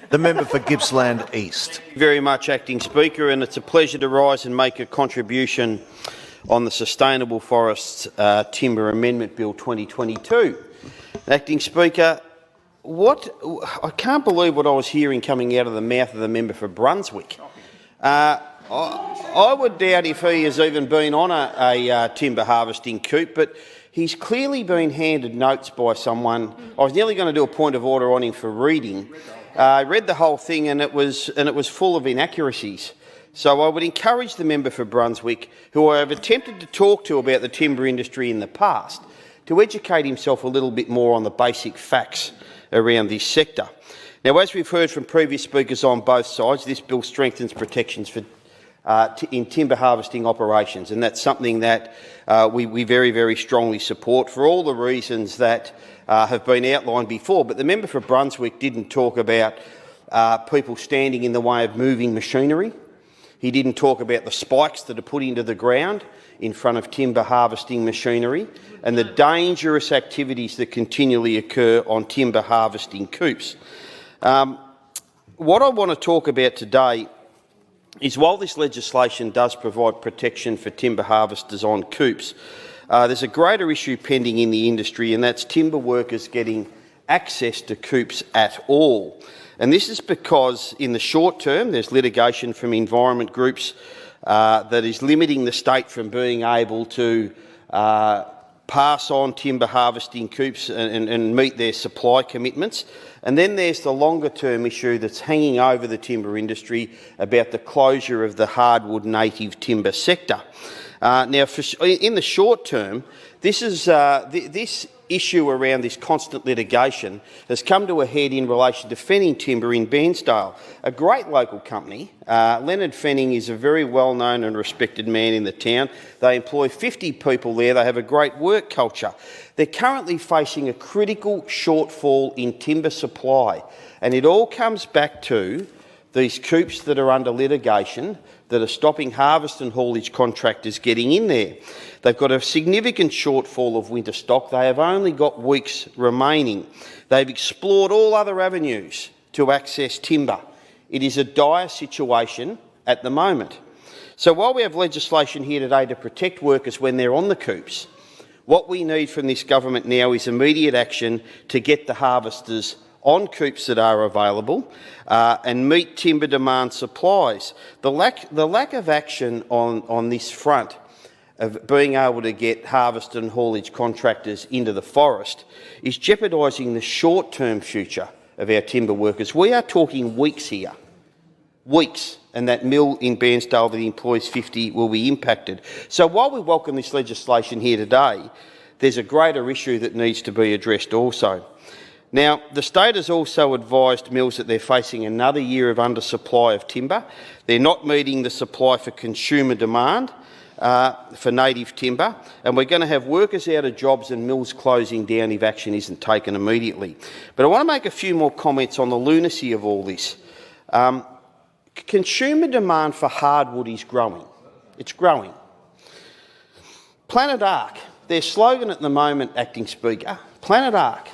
The member for Gippsland East. Very much, Acting Speaker, and it's a pleasure to rise and make a contribution on the Sustainable Forests Timber Amendment Bill 2022. Acting Speaker, I can't believe what I was hearing coming out of the mouth of the member for Brunswick. I would doubt if he has even been on a timber harvesting coop, but he's clearly been handed notes by someone. I was nearly going to do a point of order on him for reading. I read the whole thing and it was full of inaccuracies. So I would encourage the member for Brunswick, who I have attempted to talk to about the timber industry in the past, to educate himself a little bit more on the basic facts around this sector. Now, as we've heard from previous speakers on both sides, this bill strengthens protections for in timber harvesting operations, and that's something that we very, very strongly support for all the reasons that have been outlined before. But the member for Brunswick didn't talk about people standing in the way of moving machinery. He didn't talk about the spikes that are put into the ground in front of timber harvesting machinery and the dangerous activities that continually occur on timber harvesting coops. What I want to talk about today is, while this legislation does provide protection for timber harvesters on coops, there's a greater issue pending in the industry, and that's timber workers getting access to coops at all. And this is because in the short term there's litigation from environment groups that is limiting the state from being able to pass on timber harvesting coops and meet their supply commitments. And then there's the longer term issue that's hanging over the timber industry about the closure of the hardwood native timber sector. Now, in the short term, this issue around this constant litigation has come to a head in relation to Fenning Timber in Bairnsdale, a great local company. Leonard Fenning is a very well-known and respected man in the town. They employ 50 people there. They have a great work culture. They're currently facing a critical shortfall in timber supply, and it all comes back to these coops that are under litigation that are stopping harvest and haulage contractors getting in there. They've got a significant shortfall of winter stock. They have only got weeks remaining. They've explored all other avenues to access timber. It is a dire situation at the moment. So while we have legislation here today to protect workers when they're on the coops, what we need from this government now is immediate action to get the harvesters on coops that are available and meet timber demand supplies. The lack of action on this front of being able to get harvest and haulage contractors into the forest is jeopardising the short-term future of our timber workers. We are talking weeks here, weeks, and that mill in Bairnsdale that employs 50 will be impacted. So while we welcome this legislation here today, there's a greater issue that needs to be addressed also. Now, the state has also advised mills that they're facing another year of undersupply of timber. They're not meeting the supply for consumer demand for native timber, and we're going to have workers out of jobs and mills closing down if action isn't taken immediately. But I want to make a few more comments on the lunacy of all this. Consumer demand for hardwood is growing. It's growing. Planet Ark, their slogan at the moment, Acting Speaker, Planet Ark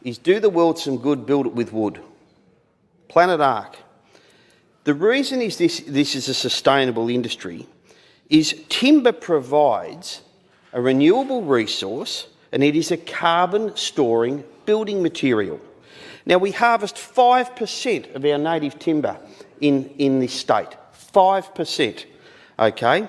is do the world some good, build it with wood. Planet Ark. The reason is this is a sustainable industry is timber provides a renewable resource and it is a carbon storing building material. Now, we harvest 5% of our native timber in this state. 5%, okay?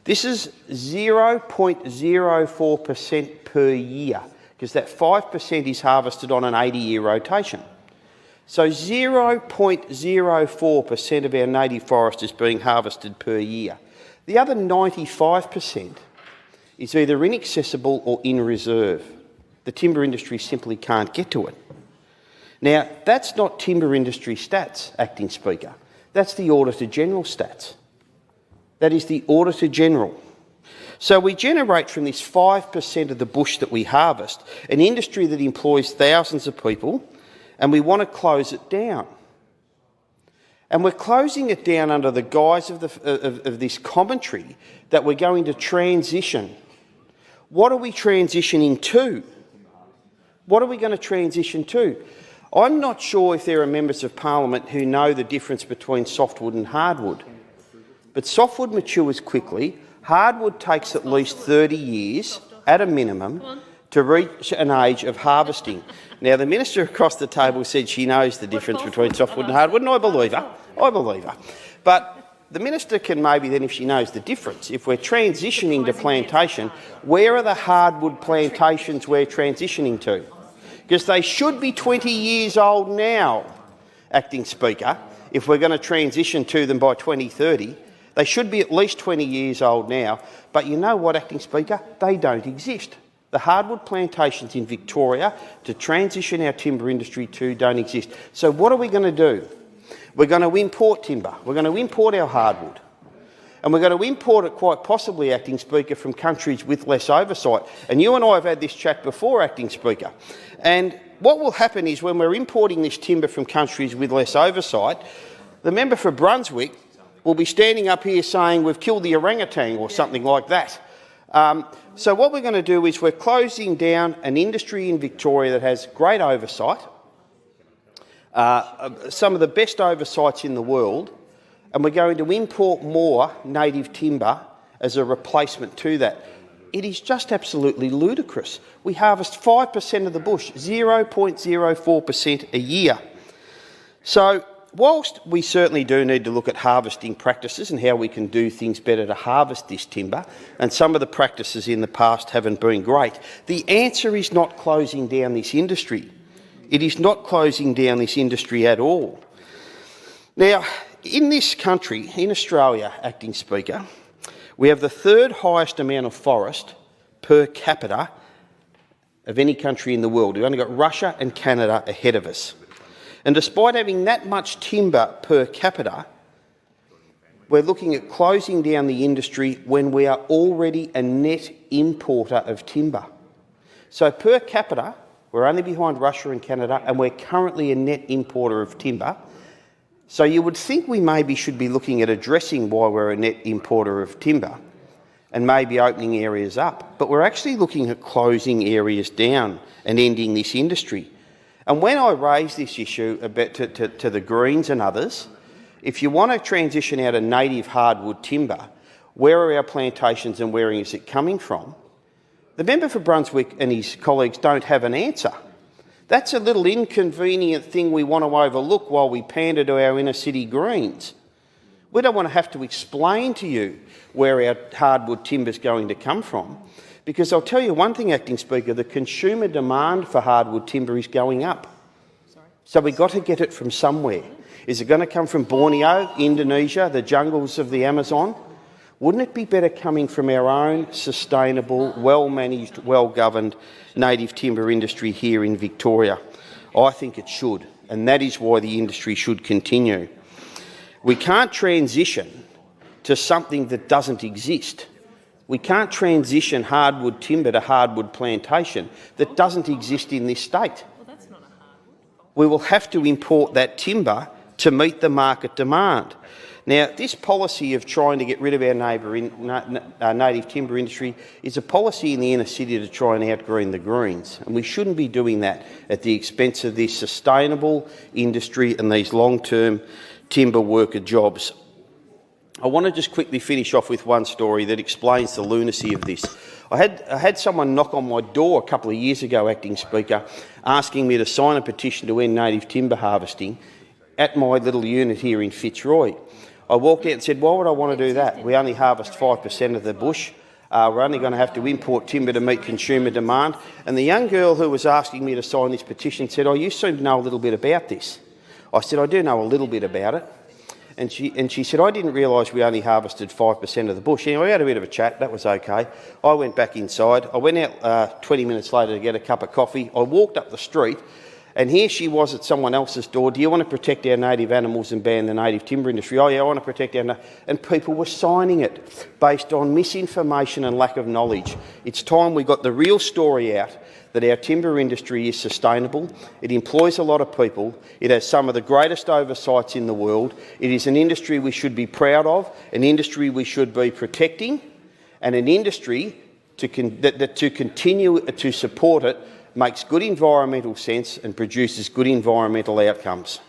This is 0.04% per year, because that 5% is harvested on an 80-year rotation. So 0.04% of our native forest is being harvested per year. The other 95% is either inaccessible or in reserve. The timber industry simply can't get to it. Now, that's not timber industry stats, Acting Speaker. That's the Auditor General stats. That is the Auditor General. So we generate from this 5% of the bush that we harvest an industry that employs thousands of people, and we want to close it down. And we're closing it down under the guise of this commentary that we're going to transition. What are we transitioning to? What are we going to transition to? I'm not sure if there are members of parliament who know the difference between softwood and hardwood. But softwood matures quickly. Hardwood takes at least 30 years, at a minimum, to reach an age of harvesting. Now, the minister across the table said she knows the difference between softwood and hardwood, and I believe her. I believe her. But the minister can maybe then, if she knows the difference, if we're transitioning to plantation, where are the hardwood plantations we're transitioning to? Because they should be 20 years old now, Acting Speaker. If we're going to transition to them by 2030, they should be at least 20 years old now. But you know what, Acting Speaker? They don't exist. The hardwood plantations in Victoria to transition our timber industry to don't exist. So what are we going to do? We're going to import timber. We're going to import our hardwood. And we're going to import it quite possibly, Acting Speaker, from countries with less oversight. And you and I have had this chat before, Acting Speaker. And what will happen is when we're importing this timber from countries with less oversight, the member for Brunswick will be standing up here saying we've killed the orangutan or something like that. So what we're going to do is we're closing down an industry in Victoria that has great oversight, some of the best oversights in the world, and we're going to import more native timber as a replacement to that. It is just absolutely ludicrous. We harvest 5% of the bush, 0.04% a year. So whilst we certainly do need to look at harvesting practices and how we can do things better to harvest this timber, and some of the practices in the past haven't been great, the answer is not closing down this industry. It is not closing down this industry at all. Now, in this country, in Australia, Acting Speaker, we have the third highest amount of forest per capita of any country in the world. We've only got Russia and Canada ahead of us. And despite having that much timber per capita, we're looking at closing down the industry when we are already a net importer of timber. So per capita, we're only behind Russia and Canada, and we're currently a net importer of timber. So you would think we maybe should be looking at addressing why we're a net importer of timber and maybe opening areas up. But we're actually looking at closing areas down and ending this industry. And when I raise this issue a bit to the Greens and others, if you want to transition out of native hardwood timber, where are our plantations and where is it coming from? The member for Brunswick and his colleagues don't have an answer. That's a little inconvenient thing we want to overlook while we pander to our inner city Greens. We don't want to have to explain to you where our hardwood timber is going to come from, because I'll tell you one thing, Acting Speaker, the consumer demand for hardwood timber is going up. So we've got to get it from somewhere. Is it going to come from Borneo, Indonesia, the jungles of the Amazon? Wouldn't it be better coming from our own sustainable, well-managed, well-governed native timber industry here in Victoria? I think it should, and that is why the industry should continue. We can't transition to something that doesn't exist. We can't transition hardwood timber to hardwood plantation that doesn't exist in this state. We will have to import that timber to meet the market demand. Now, this policy of trying to get rid of our native timber industry is a policy in the inner city to try and outgreen the Greens, and we shouldn't be doing that at the expense of this sustainable industry and these long-term timber worker jobs. I want to just quickly finish off with one story that explains the lunacy of this. I had someone knock on my door a couple of years ago, Acting Speaker, asking me to sign a petition to end native timber harvesting at my little unit here in Fitzroy. I walked out and said, why would I want to do that? We only harvest 5% of the bush. We're only going to have to import timber to meet consumer demand. And the young girl who was asking me to sign this petition said, oh, you seem to know a little bit about this. I said, I do know a little bit about it. And she said, I didn't realise we only harvested 5% of the bush. Anyway, we had a bit of a chat. That was okay. I went back inside. I went out 20 minutes later to get a cup of coffee. I walked up the street, and here she was at someone else's door. Do you want to protect our native animals and ban the native timber industry? Oh, yeah, I want to protect our... And people were signing it based on misinformation and lack of knowledge. It's time we got the real story out, that our timber industry is sustainable, it employs a lot of people, it has some of the greatest oversights in the world, it is an industry we should be proud of, an industry we should be protecting, and an industry to continue to support it makes good environmental sense and produces good environmental outcomes.